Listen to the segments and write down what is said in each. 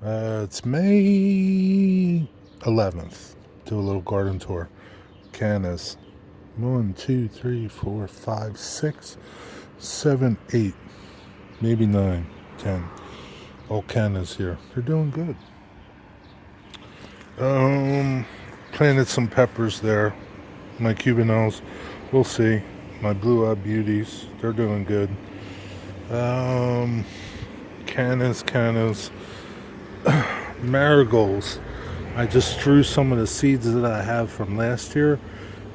It's May 11th. Do a little garden tour. Cannas. 1, 2, 3, 4, 5, 6, 7, 8, maybe 9, 10. All cannas here. They're doing good. Planted some peppers there. My Cubanelles, we'll see. My blue-eyed beauties, they're doing good. Cannas, marigolds. I just threw some of the seeds that I have from last year,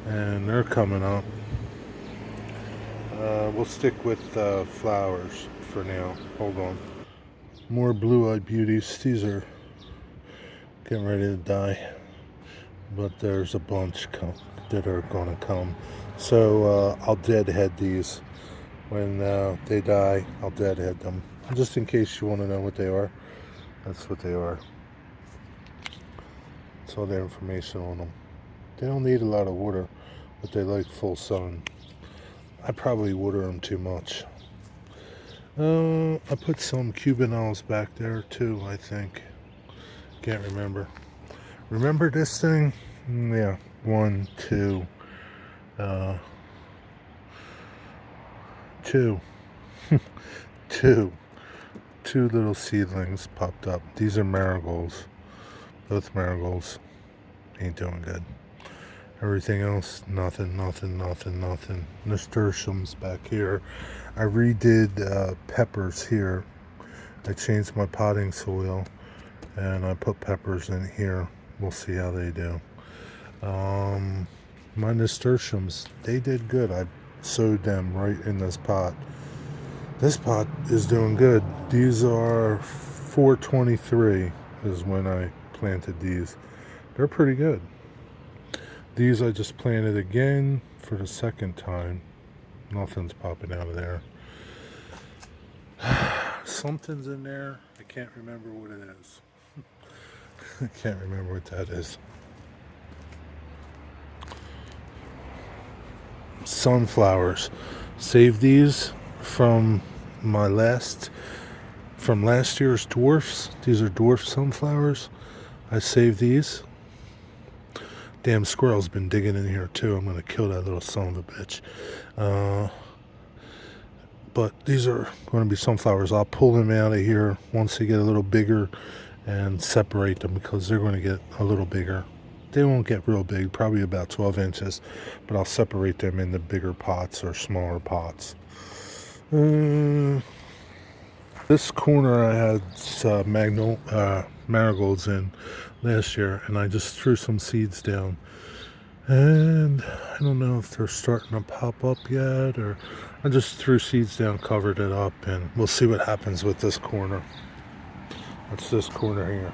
and they're coming up. We'll stick with flowers for now. Hold on. More blue-eyed beauties. These are getting ready to die, but there's a bunch that are going to come. So I'll deadhead these. When they die, I'll deadhead them. Just in case you want to know what they are, that's what they are. That's all the information on them. They don't need a lot of water, but they like full sun. I probably water them too much. I put some Cubanelles back there too, I think. Can't remember. Remember this thing? Yeah, 1, 2, 2. 2 little seedlings popped up. These are marigolds. Both marigolds. Ain't doing good. Everything else, nothing. Nasturtiums back here. I redid peppers here. I changed my potting soil and I put peppers in here. We'll see how they do. My nasturtiums, they did good. I sowed them right in this pot. This pot is doing good. These are 423 is when I planted these. They're pretty good. These I just planted again for the second time. Nothing's popping out of there. Something's in there. I can't remember what it is. I can't remember what that is. Sunflowers. Save these from last year's dwarfs. These are dwarf sunflowers. I saved these. Damn squirrel's been digging in here too. I'm gonna kill that little son of a bitch. But these are going to be sunflowers. I'll pull them out of here once they get a little bigger and separate them because they're going to get a little bigger. They won't get real big, probably about 12 inches, but I'll separate them into bigger pots or smaller pots. This corner I had marigolds in last year, and I just threw some seeds down. And I don't know if they're starting to pop up yet, or I just threw seeds down, covered it up, and we'll see what happens with this corner. That's this corner here.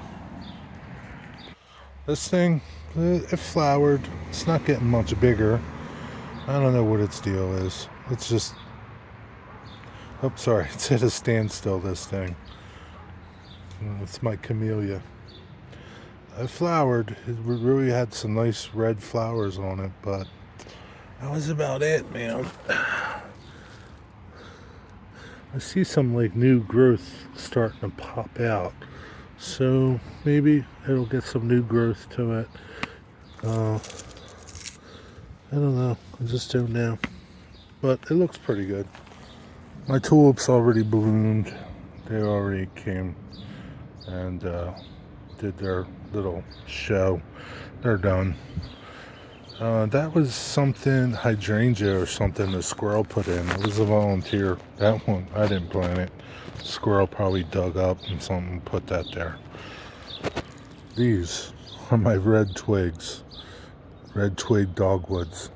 This thing, it flowered. It's not getting much bigger. I don't know what its deal is. It's just... Oh, sorry. It's at a standstill, this thing. It's my Chameleia. It flowered. It really had some nice red flowers on it, but that was about it, man. I see some like new growth starting to pop out, so maybe it'll get some new growth to it. I don't know. I just don't know, but it looks pretty good. My tulips already bloomed. They already came and did their little show. They're done. That was something, hydrangea or something the squirrel put in. It was a volunteer. That one, I didn't plant it. Squirrel probably dug up and something put that there. These are my red twigs. Red twig dogwoods.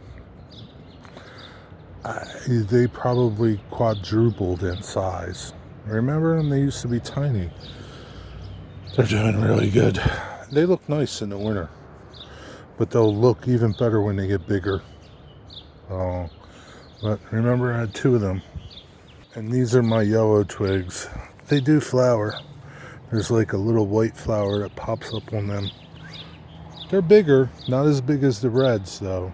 They probably quadrupled in size. Remember them? They used to be tiny. They're doing really good. They look nice in the winter, but they'll look even better when they get bigger. But remember, I had 2 of them. And these are my yellow twigs. They do flower. There's like a little white flower that pops up on them. They're bigger, not as big as the reds though,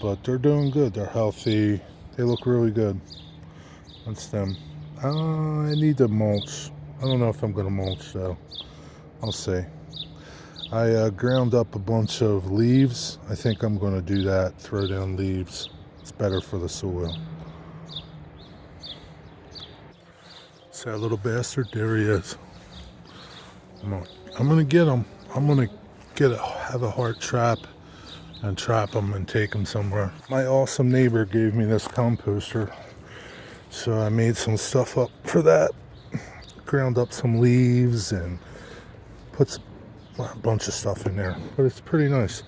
but they're doing good. They're healthy. They look really good. That's them. I need to mulch. I don't know if I'm going to mulch though. I'll see. I ground up a bunch of leaves. I think I'm going to do that, throw down leaves. It's better for the soil. See that little bastard? There he is. I'm going to get him. I'm going to have a heart trap and trap him and take him somewhere. My awesome neighbor gave me this composter, so I made some stuff up for that. Ground up some leaves and put a bunch of stuff in there, but it's pretty nice.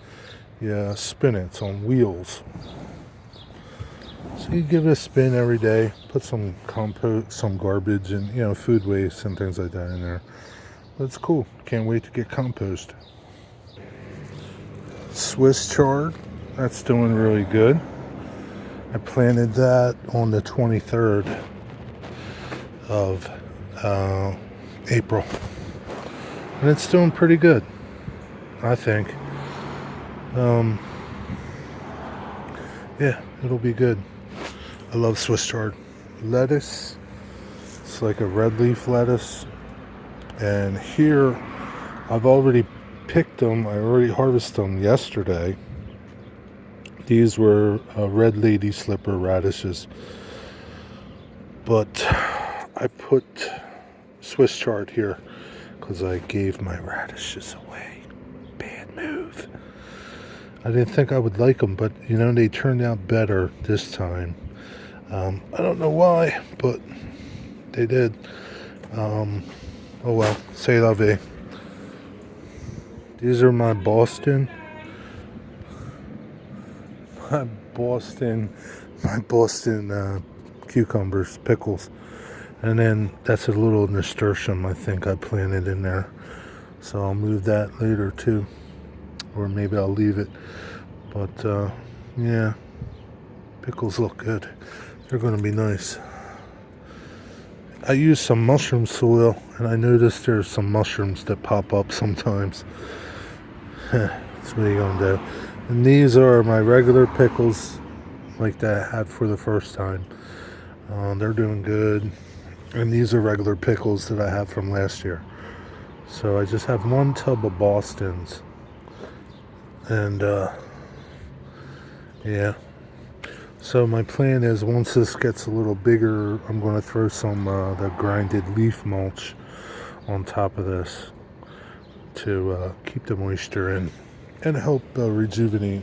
Yeah, spin it. It's on wheels, so you give it a spin every day. Put some compost, some garbage, and food waste and things like that in there. But it's cool. Can't wait to get compost. Swiss chard, that's doing really good. I planted that on the 23rd of April, and it's doing pretty good, I think. Yeah, it'll be good. I love Swiss chard. Lettuce, it's like a red leaf lettuce, and here I've already picked them. I already harvested them yesterday. These were red lady slipper radishes, but I put Swiss chard here because I gave my radishes away. Bad move. I didn't think I would like them, but they turned out better this time. I don't know why, but they did. Oh well, c'est la vie. These are my Boston cucumbers, pickles. And then that's a little Nasturtium I think I planted in there. So I'll move that later too. Or maybe I'll leave it. But yeah, pickles look good. They're going to be nice. I used some mushroom soil, and I noticed there's some mushrooms that pop up sometimes. That's what you're going to do. And these are my regular pickles, like that I had for the first time. They're doing good. And these are regular pickles that I have from last year. So I just have one tub of Bostons. And yeah. So my plan is, once this gets a little bigger, I'm going to throw some the grinded leaf mulch on top of this to keep the moisture in and help rejuvenate,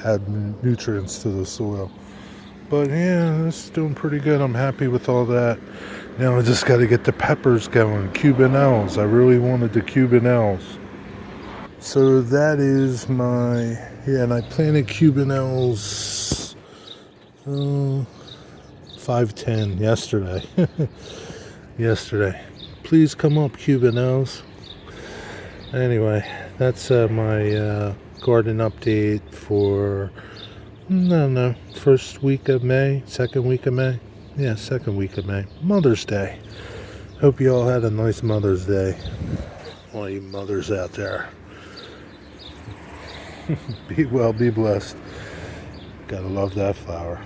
add nutrients to the soil. But yeah, it's doing pretty good. I'm happy with all that. Now I just got to get the peppers going. Cubanelles. I really wanted the cubanelles. So that is and I planted cubanelles 5:10 yesterday. Please come up, cubanelles. Anyway, that's my garden update for first week of May, second week of May. Yeah, second week of May. Mother's Day. Hope you all had a nice Mother's Day. All you mothers out there. Be well, be blessed. Gotta love that flower.